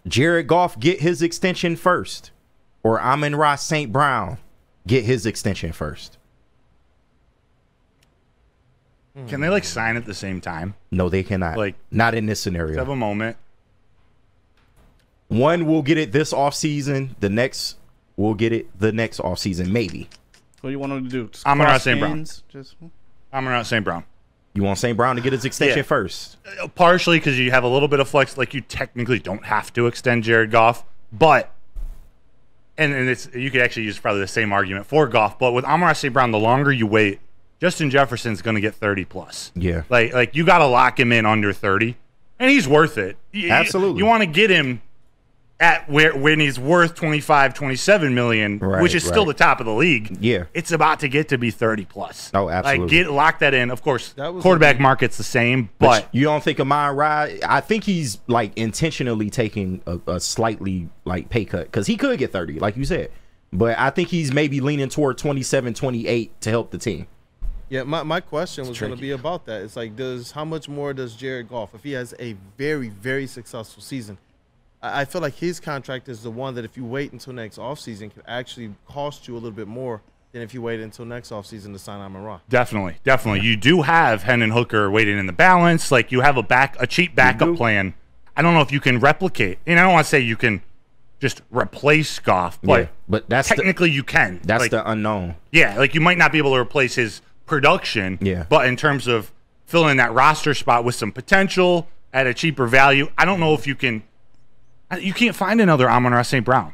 Jared Goff get his extension first, or Amon-Ra St. Brown get his extension first? Can they like sign at the same time? No, they cannot. Like, not in this scenario. Have a moment. One will get it this offseason. The next will get it the next offseason, maybe. What do you want them to do? Amon-Ra St. Brown. Just Amon-Ra St. Brown. You want St. Brown to get his extension first? Partially because you have a little bit of flex. Like, you technically don't have to extend Jared Goff, but and it's you could actually use probably the same argument for Goff. But with Amon-Ra St. Brown, the longer you wait, Justin Jefferson's going to get 30 plus. Yeah, like you got to lock him in under 30, and he's worth it. Absolutely, you want to get him at when he's worth 25, 27 million, which is still the top of the league. Yeah, it's about to get to be 30 plus. Oh, absolutely. Like lock that in. Of course, quarterback market's the same, but you don't think Amon-Ra? I think he's like intentionally taking a slightly like pay cut because he could get 30, like you said. But I think he's maybe leaning toward 27, 28 to help the team. Yeah, my question was going to be about that. It's like, how much more does Jared Goff, if he has a very, very successful season? I feel like his contract is the one that if you wait until next offseason can actually cost you a little bit more than if you wait until next offseason to sign Amon-Ra. Definitely. Yeah. You do have Hendon Hooker waiting in the balance. Like, you have a cheap backup plan. I don't know if you can replicate. And I don't want to say you can just replace Goff, but that's technically you can. That's like, the unknown. Yeah, like you might not be able to replace his production. Yeah. But in terms of filling that roster spot with some potential at a cheaper value, I don't know if you can. You can't find another Amon-Ra St. Brown.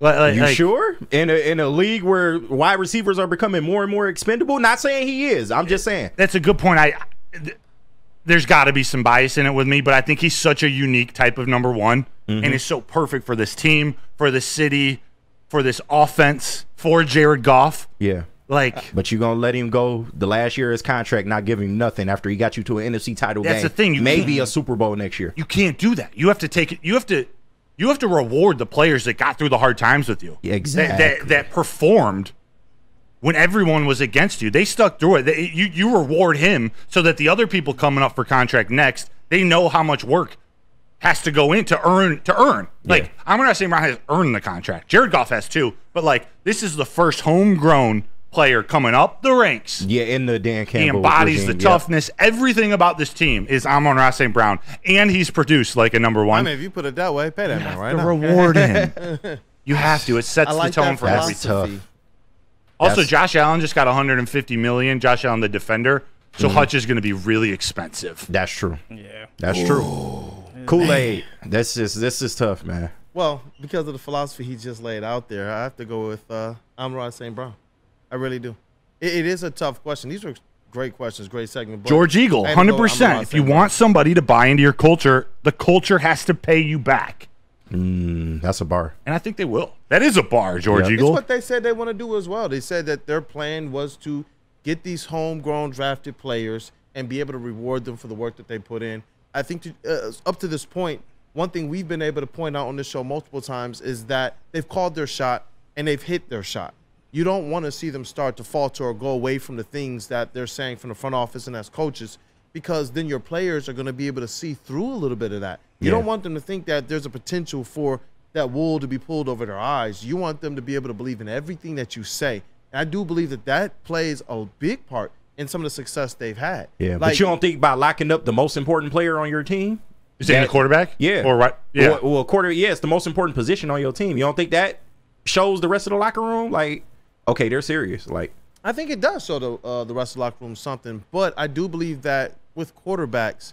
You sure? In a league where wide receivers are becoming more and more expendable? Not saying he is. I'm just saying. That's a good point. There's got to be some bias in it with me, but I think he's such a unique type of number one, and is so perfect for this team, for the city, for this offense, for Jared Goff. Yeah. But you're going to let him go the last year of his contract, not give him nothing after he got you to an NFC title game. That's the thing. Maybe a Super Bowl next year. You can't do that. You have to take it. You have to reward the players that got through the hard times with you. Exactly. That performed when everyone was against you. They stuck through it. You reward him so that the other people coming up for contract next, they know how much work has to go in to earn. Like, Amon-Ra St. Brown has earned the contract. Jared Goff has too. But, like, this is the first homegrown player coming up the ranks. Yeah, in the Dan Campbell. He embodies the toughness. Everything about this team is Amon-Ra St. Brown, and he's produced like a number one. I mean, if you put it that way, pay that man right now. Reward him. You have to. It sets the tone for everything. Tough. Also, Josh Allen just got $150 million. Josh Allen, the defender. So Hutch is going to be really expensive. That's true. Yeah, that's true. Kool-Aid. This is tough, man. Well, because of the philosophy he just laid out there, I have to go with Amon-Ra St. Brown. I really do. It is a tough question. These were great questions, great segment. But George Eagle, 100%. If you want somebody to buy into your culture, the culture has to pay you back. That's a bar. And I think they will. That is a bar, George Eagle. It's what they said they want to do as well. They said that their plan was to get these homegrown drafted players and be able to reward them for the work that they put in. I think up to this point, one thing we've been able to point out on this show multiple times is that they've called their shot and they've hit their shot. You don't want to see them start to falter or go away from the things that they're saying from the front office and as coaches, because then your players are going to be able to see through a little bit of that. You don't want them to think that there's a potential for that wool to be pulled over their eyes. You want them to be able to believe in everything that you say. And I do believe that that plays a big part in some of the success they've had. Yeah, but you don't think by locking up the most important player on your team? Is it the quarterback? Yeah. Or right? Yeah. Well, it's the most important position on your team. You don't think that shows the rest of the locker room? Like, okay, they're serious. Like, I think it does show the rest of the locker room something, but I do believe that with quarterbacks,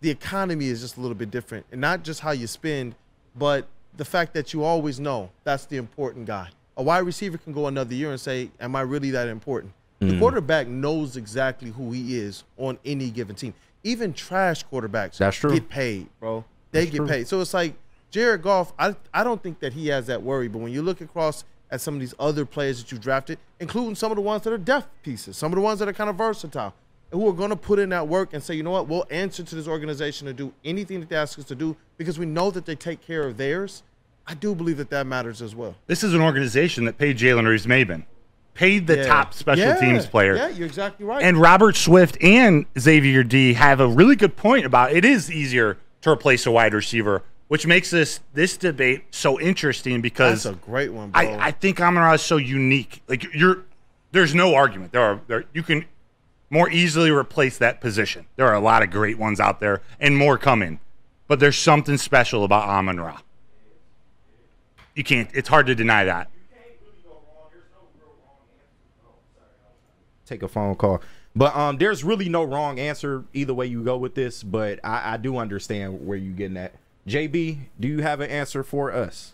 the economy is just a little bit different, and not just how you spend, but the fact that you always know that's the important guy. A wide receiver can go another year and say, am I really that important? The quarterback knows exactly who he is on any given team. Even trash quarterbacks get paid, bro. They get paid. So it's like Jared Goff, I don't think that he has that worry, but when you look across at some of these other players that you drafted, including some of the ones that are depth pieces, some of the ones that are kind of versatile, who are going to put in that work and say, you know what, we'll answer to this organization to do anything that they ask us to do because we know that they take care of theirs. I do believe that that matters as well. This is an organization that paid Jalen Reeves-Maben, paid the top special teams player. Yeah, you're exactly right. And Robert Swift and Xavier D have a really good point about it is easier to replace a wide receiver which makes this debate so interesting because that's a great one, bro. I think Amon-Ra is so unique. Like there's no argument. You can more easily replace that position. There are a lot of great ones out there and more coming. But there's something special about Amon-Ra. You can't, it's hard to deny that. Take a phone call. But there's really no wrong answer either way you go with this, but I do understand where you're getting at. JB, do you have an answer for us?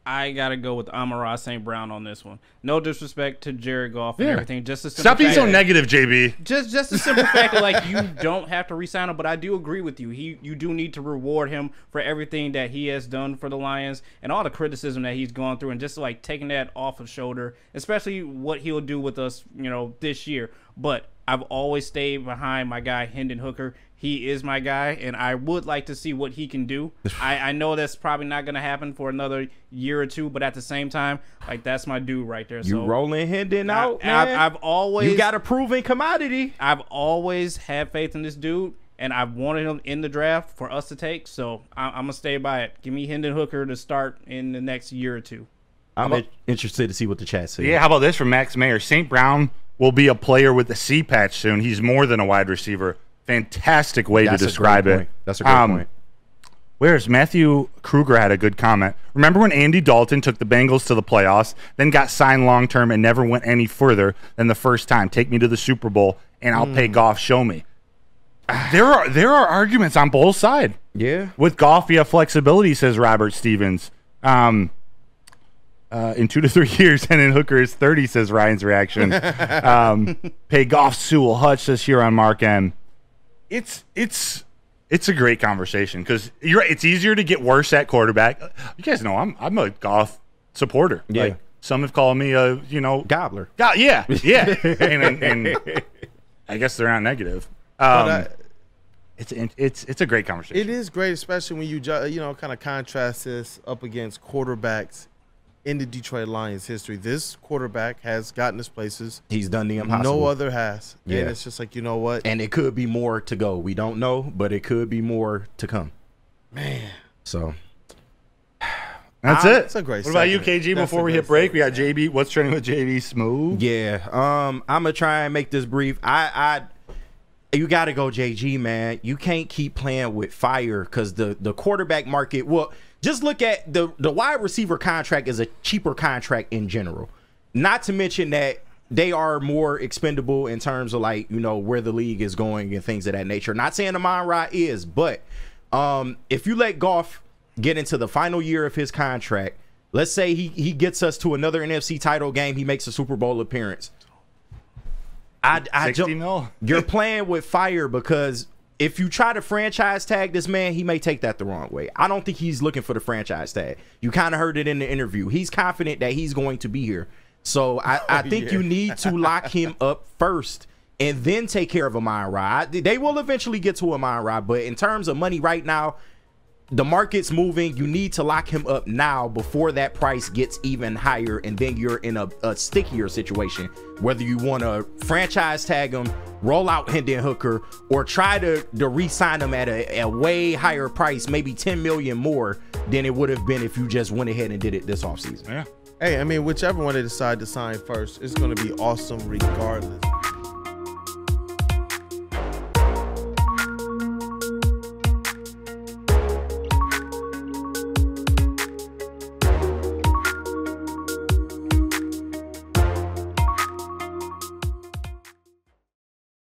I gotta go with Amon-Ra St. Brown on this one. No disrespect to Jared Goff and everything. Just a simple Stop being fact so negative, JB. Just a simple fact that like you don't have to re-sign him, but I do agree with you. You do need to reward him for everything that he has done for the Lions and all the criticism that he's gone through, and just like taking that off his shoulder, especially what he'll do with us, this year. But I've always stayed behind my guy Hendon Hooker. He is my guy, and I would like to see what he can do. I know that's probably not going to happen for another year or two, but at the same time, like that's my dude right there. You rolling Hendon out, man? I've always you got a proven commodity. I've always had faith in this dude, and I've wanted him in the draft for us to take. So I'm gonna stay by it. Give me Hendon Hooker to start in the next year or two. I'm interested to see what the chat says. Yeah, how about this from Max Mayer? St. Brown will be a player with a C patch soon. He's more than a wide receiver. Fantastic way to describe it. That's a great point. Where's Matthew Kruger had a good comment. Remember when Andy Dalton took the Bengals to the playoffs, then got signed long-term and never went any further than the first time? Take me to the Super Bowl, and I'll pay Goff. Show me. There are arguments on both sides. Yeah. With Goff, you have flexibility, says Robert Stevens. In 2 to 3 years, and in Hooker is 30, says Ryan's reaction. Pay Goff, Sewell, Hutch, says here on Mark M. It's a great conversation because it's easier to get worse at quarterback. You guys know I'm a Goff supporter. Yeah. Like, some have called me a gobbler. Yeah. and I guess they're not negative. It's a great conversation. It is great, especially when you kind of contrast this up against quarterbacks in the Detroit Lions history. This quarterback has gotten us places. He's done the impossible. No other has. Yeah. And it's just like, you know what? And it could be more to go. We don't know, but it could be more to come. Man. So that's it. It's a great What about you, segment. KG? Before we hit break, we got JB. What's trending with JB? Smooth. Yeah. I'm gonna try and make this brief. You got to go JG, man. You can't keep playing with fire because the quarterback market. Well, just look at the wide receiver contract is a cheaper contract in general. Not to mention that they are more expendable in terms of like, where the league is going and things of that nature. Not saying Amon-Ra is, but if you let Goff get into the final year of his contract, let's say he gets us to another NFC title game, he makes a Super Bowl appearance. You're playing with fire because if you try to franchise tag this man, he may take that the wrong way. I don't think he's looking for the franchise tag. You kind of heard it in the interview. He's confident that he's going to be here. So I think you need to lock him up first and then take care of Amon-Ra. They will eventually get to Amon-Ra, but in terms of money right now, the market's moving. You need to lock him up now before that price gets even higher, and then you're in a stickier situation. Whether you want to franchise tag him, roll out Hendon Hooker, or try to re-sign him at a way higher price, maybe $10 million more than it would have been if you just went ahead and did it this offseason. Yeah. Hey, I mean, whichever one they decide to sign first, it's going to be awesome regardless.